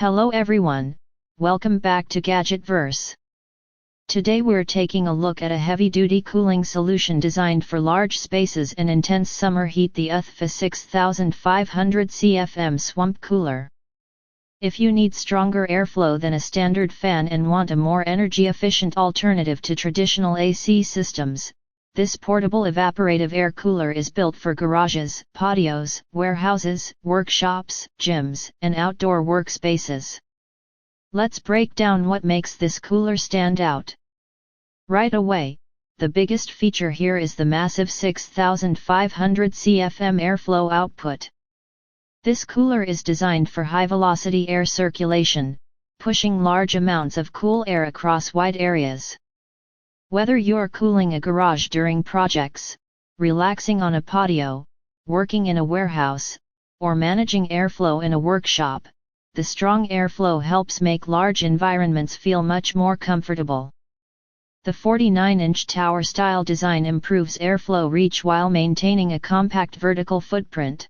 Hello everyone, welcome back to GadgetVerse. Today we're taking a look at a heavy-duty cooling solution designed for large spaces and intense summer heat, the Uthfy 6500 CFM Swamp Cooler. If you need stronger airflow than a standard fan and want a more energy-efficient alternative to traditional AC systems, this portable evaporative air cooler is built for garages, patios, warehouses, workshops, gyms, and outdoor workspaces. Let's break down what makes this cooler stand out. Right away, the biggest feature here is the massive 6500 CFM airflow output. This cooler is designed for high-velocity air circulation, pushing large amounts of cool air across wide areas. Whether you're cooling a garage during projects, relaxing on a patio, working in a warehouse, or managing airflow in a workshop, the strong airflow helps make large environments feel much more comfortable. The 49-inch tower-style design improves airflow reach while maintaining a compact vertical footprint.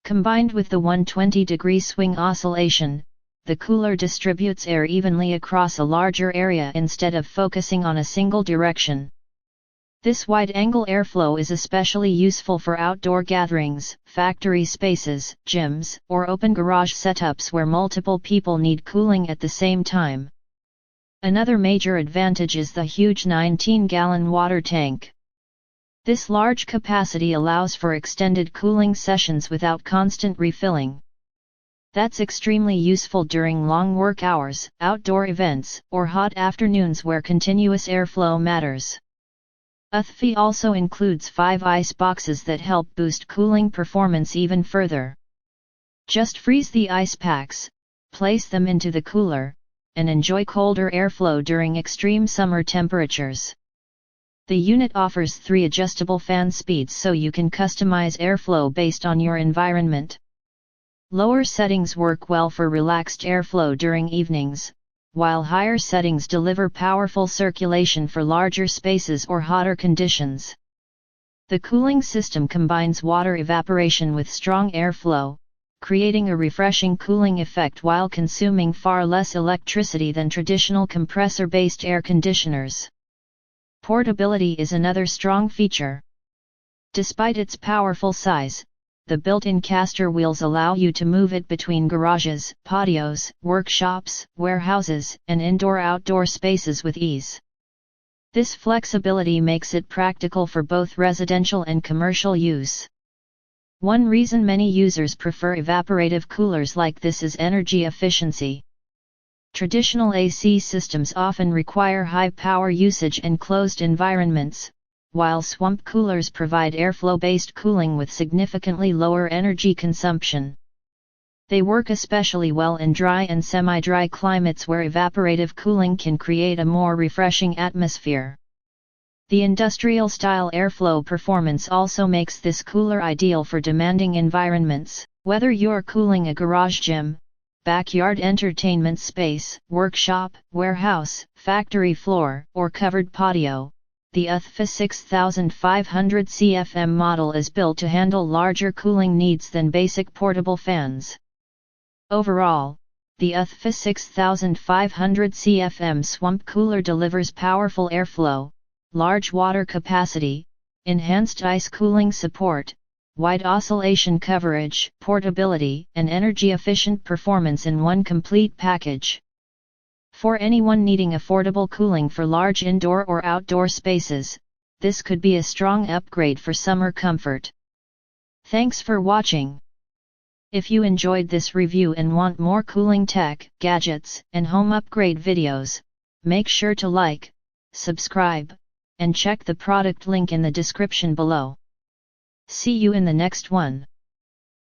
Combined with the 120-degree swing oscillation, the cooler distributes air evenly across a larger area instead of focusing on a single direction. This wide-angle airflow is especially useful for outdoor gatherings, factory spaces, gyms, or open garage setups where multiple people need cooling at the same time. Another major advantage is the huge 19-gallon water tank. This large capacity allows for extended cooling sessions without constant refilling. That's extremely useful during long work hours, outdoor events, or hot afternoons where continuous airflow matters. Uthfy also includes 5 ice boxes that help boost cooling performance even further. Just freeze the ice packs, place them into the cooler, and enjoy colder airflow during extreme summer temperatures. The unit offers 3 adjustable fan speeds so you can customize airflow based on your environment. Lower settings work well for relaxed airflow during evenings, while higher settings deliver powerful circulation for larger spaces or hotter conditions. The cooling system combines water evaporation with strong airflow, creating a refreshing cooling effect while consuming far less electricity than traditional compressor-based air conditioners. Portability is another strong feature. Despite its powerful size, the built-in caster wheels allow you to move it between garages, patios, workshops, warehouses, and indoor-outdoor spaces with ease. This flexibility makes it practical for both residential and commercial use. One reason many users prefer evaporative coolers like this is energy efficiency. Traditional AC systems often require high power usage and closed environments, while swamp coolers provide airflow-based cooling with significantly lower energy consumption. They work especially well in dry and semi-dry climates where evaporative cooling can create a more refreshing atmosphere. The industrial-style airflow performance also makes this cooler ideal for demanding environments. Whether you're cooling a garage, gym, backyard entertainment space, workshop, warehouse, factory floor, or covered patio, the Uthfy 6500 CFM model is built to handle larger cooling needs than basic portable fans. Overall, the Uthfy 6500 CFM Swamp Cooler delivers powerful airflow, large water capacity, enhanced ice cooling support, wide oscillation coverage, portability, and energy-efficient performance in one complete package. For anyone needing affordable cooling for large indoor or outdoor spaces, this could be a strong upgrade for summer comfort. Thanks for watching. If you enjoyed this review and want more cooling tech, gadgets, and home upgrade videos, make sure to like, subscribe, and check the product link in the description below. See you in the next one.